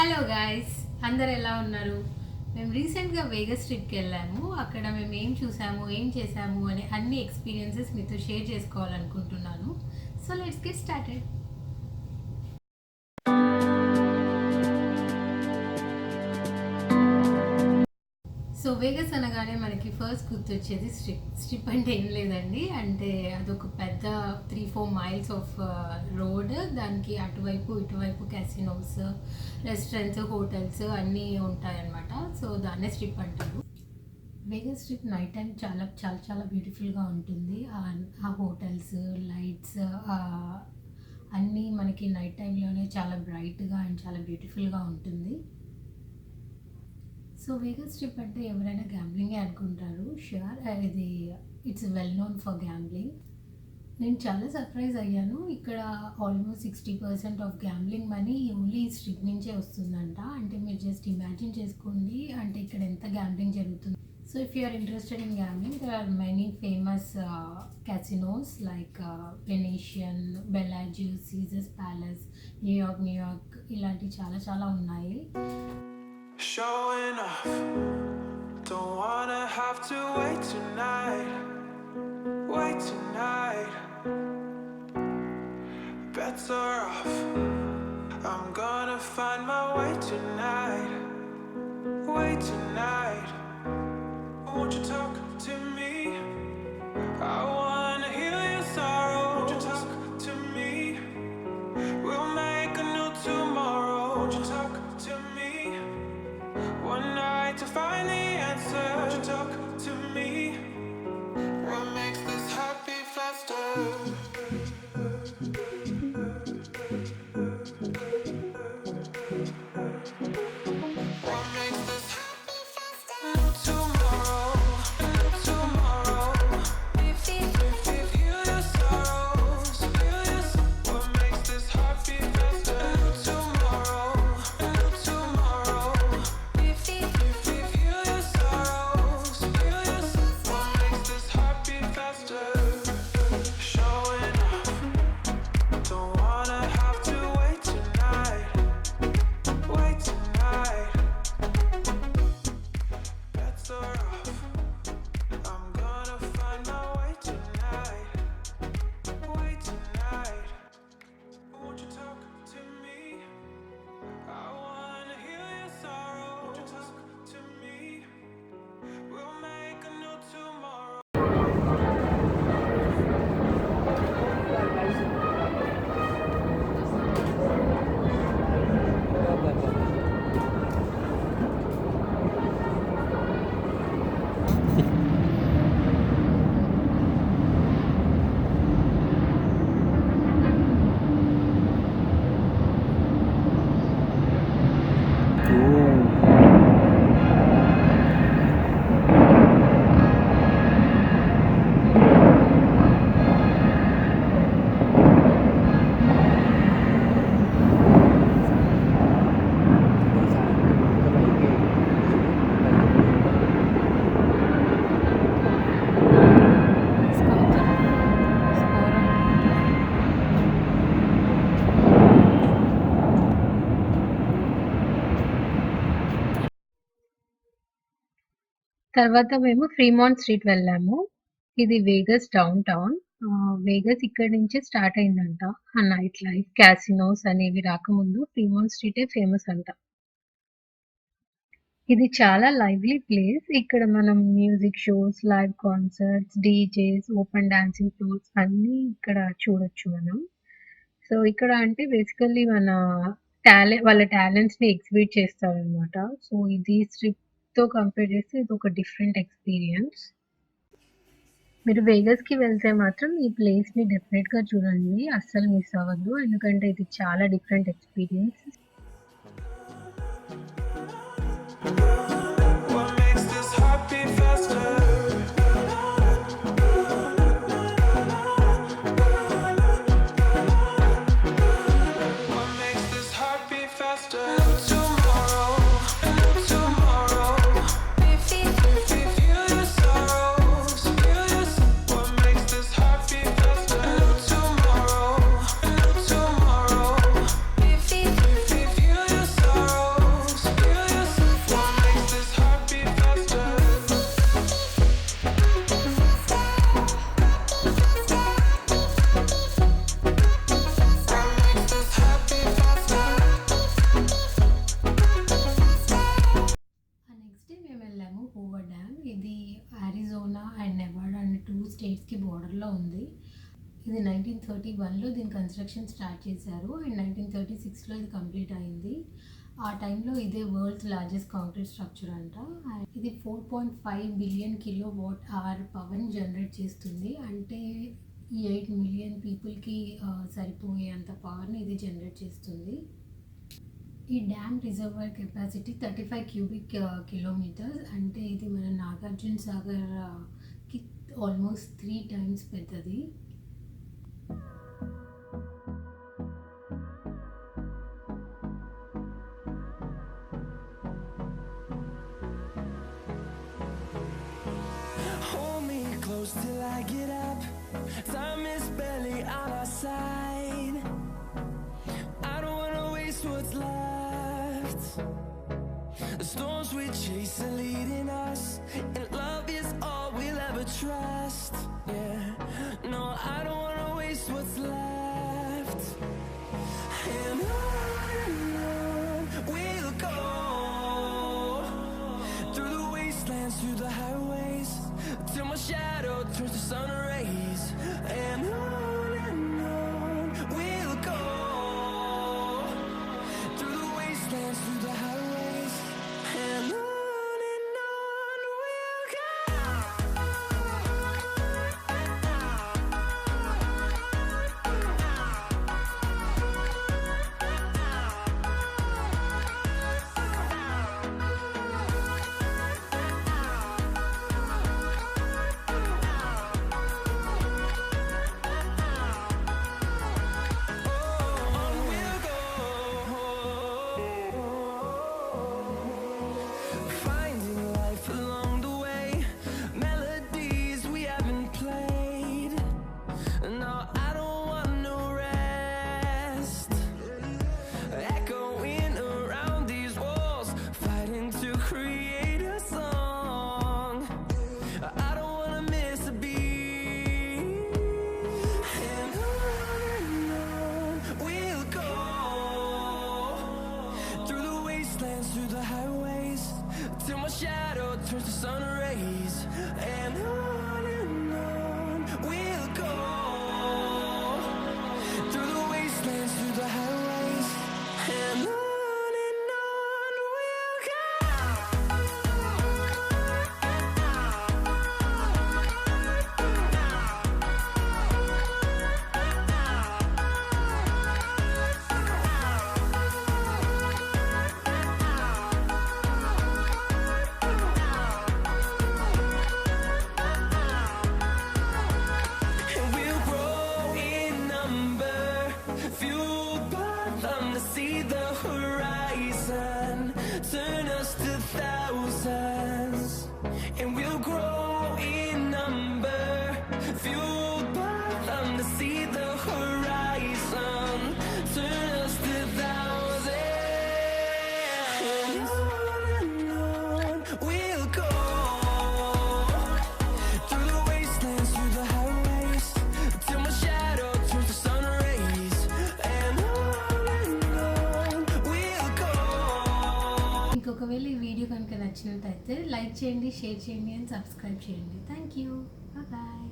Hello guys, అందరు ఎలా ఉన్నారు? మేము రీసెంట్గా వేగస్ ట్రిప్కి వెళ్ళాము. అక్కడ మేము ఏం చూసాము, ఏం చేసాము అనే అన్ని ఎక్స్పీరియన్సెస్ మీతో షేర్ చేసుకోవాలనుకుంటున్నాను. So let's get started. So Vegas అనగానే మనకి ఫస్ట్ గుర్తొచ్చేది స్ట్రిప్ అంటే ఏం లేదండి, అంటే అదొక పెద్ద 3-4 మైల్స్ ఆఫ్ రోడ్. దానికి అటువైపు ఇటువైపు క్యాసినోస్, రెస్టారెంట్స్, హోటల్స్ అన్నీ ఉంటాయన్నమాట. సో దాన్నే స్ట్రిప్ అంటారు. వేగస్ స్ట్రిప్ నైట్ టైం చాలా చాలా చాలా బ్యూటిఫుల్గా ఉంటుంది. ఆ హోటల్స్, లైట్స్ అన్నీ మనకి నైట్ టైంలోనే చాలా బ్రైట్గా అండ్ చాలా బ్యూటిఫుల్గా ఉంటుంది. సో వేగస్ ట్రిప్ అంటే ఎవరైనా గ్యాంబ్లింగే అనుకుంటారు. ష్యూర్, ఇది it's well known for gambling. నేను చాలా సర్ప్రైజ్ అయ్యాను. ఇక్కడ almost 60% of gambling money only ఈ స్ట్రిప్ నుంచే వస్తుందంట. అంటే మీరు జస్ట్ ఇమాజిన్ చేసుకోండి, అంటే ఇక్కడ ఎంత గ్యాంబ్లింగ్ జరుగుతుంది. So if you are interested in gambling, there are many famous casinos like Venetian, Bellagio, Caesars Palace, New York ఇలాంటి చాలా చాలా ఉన్నాయి. Showing off, don't wanna have to wait tonight. Better off, I'm gonna find my way tonight. Won't you talk to me? I wanna heal your sorrow. Won't you talk to me? We'll make a new tomorrow. Won't you talk to me? One night to find the answer. Won't you talk to me? What makes this happy faster? What makes this happy faster? New tomorrow, new tomorrow. Feel your sorrows, feel your. What makes this happy faster? New tomorrow, new tomorrow. Feel your sorrows, feel your. What makes this happy faster? Showing off, don't wanna have to wait tonight. Better off, I'm gonna find my way tonight. Won't you talk to me? I wanna heal your sorrow. Won't you talk to me? We'll make a new tomorrow. తర్వాత మేము Fremont street వెళ్ళాము. ఇది Vegas down town. Vegas ఇక్కడి నుంచే start అయిందంట. ఆ night life, casinos అనేవి రాకముందు ఫ్రీమాంట్ స్ట్రీటే ఫేమస్ అంట. ఇది చాలా లైవ్లీ ప్లేస్. ఇక్కడ మనం music shows, live concerts, DJs, open dancing floors అన్నీ ఇక్కడ చూడొచ్చు మనం. సో ఇక్కడ అంటే బేసికల్లీ మన వాళ్ళ టాలెంట్స్ని ఎగ్జిబిట్ చేస్తారనమాట. సో ఇది స్ట్రిప్తో కంపేర్ చేస్తే ఇది ఒక డిఫరెంట్ ఎక్స్పీరియన్స్. మీరు వేగస్కి వెళ్తే మాత్రం ఈ ప్లేస్ని డెఫినెట్గా చూడండి, అస్సలు మిస్ అవ్వద్దు, ఎందుకంటే ఇది చాలా different experience. What makes this happy faster? What makes this happy faster? New tomorrow, new tomorrow. Feel your sorrows, feel your. What makes this happy faster? New tomorrow, new tomorrow. Feel your sorrows. ఫ్లోర్లో ఉంది. ఇది 1931లో దీని construction start చేశారు and 1936లో ఇది complete అయింది. ఆ టైంలో ఇదే వరల్డ్స్ లార్జెస్ట్ కాంక్రీట్ స్ట్రక్చర్ అంట. ఇది 4.5 బిలియన్ కిలోవాట్ అవర్ పవర్ని జనరేట్ చేస్తుంది. అంటే ఈ 8 మిలియన్ పీపుల్కి సరిపోయేంత పవర్ని ఇది జనరేట్ చేస్తుంది. ఈ dam reservoir capacity 35 cubic kilometres. అంటే ఇది మన నాగార్జున సాగర్కి ఆల్మోస్ట్ 3 టైమ్స్ పెద్దది. Close till I get up. Time is barely on our side. I don't wanna waste what's left. The storms we chase are leading us, and love is all we'll ever trust. Yeah, no, I don't wanna waste what's left. And on we'll go, through the wastelands, through the highways, till my shadow turns to sun rays. And on we'll go, through the wastelands, through the highways. And on we'll go. Through the highways, till my shadow turns to sun rays. And on we'll go, through the wastelands, through the highways. And on we'll go. See the horizon, turn us to thousands, and we'll grow in number, fueled by them to see the horizon, turn us to thousands. And on we'll go, through the wastelands, through the highways, till my shadow turns to sun rays. And మీకు ఒకవేళ ఈ video కనుక నచ్చినట్టయితే like చేయండి, share చేయండి and subscribe చేయండి. Thank you. Bye.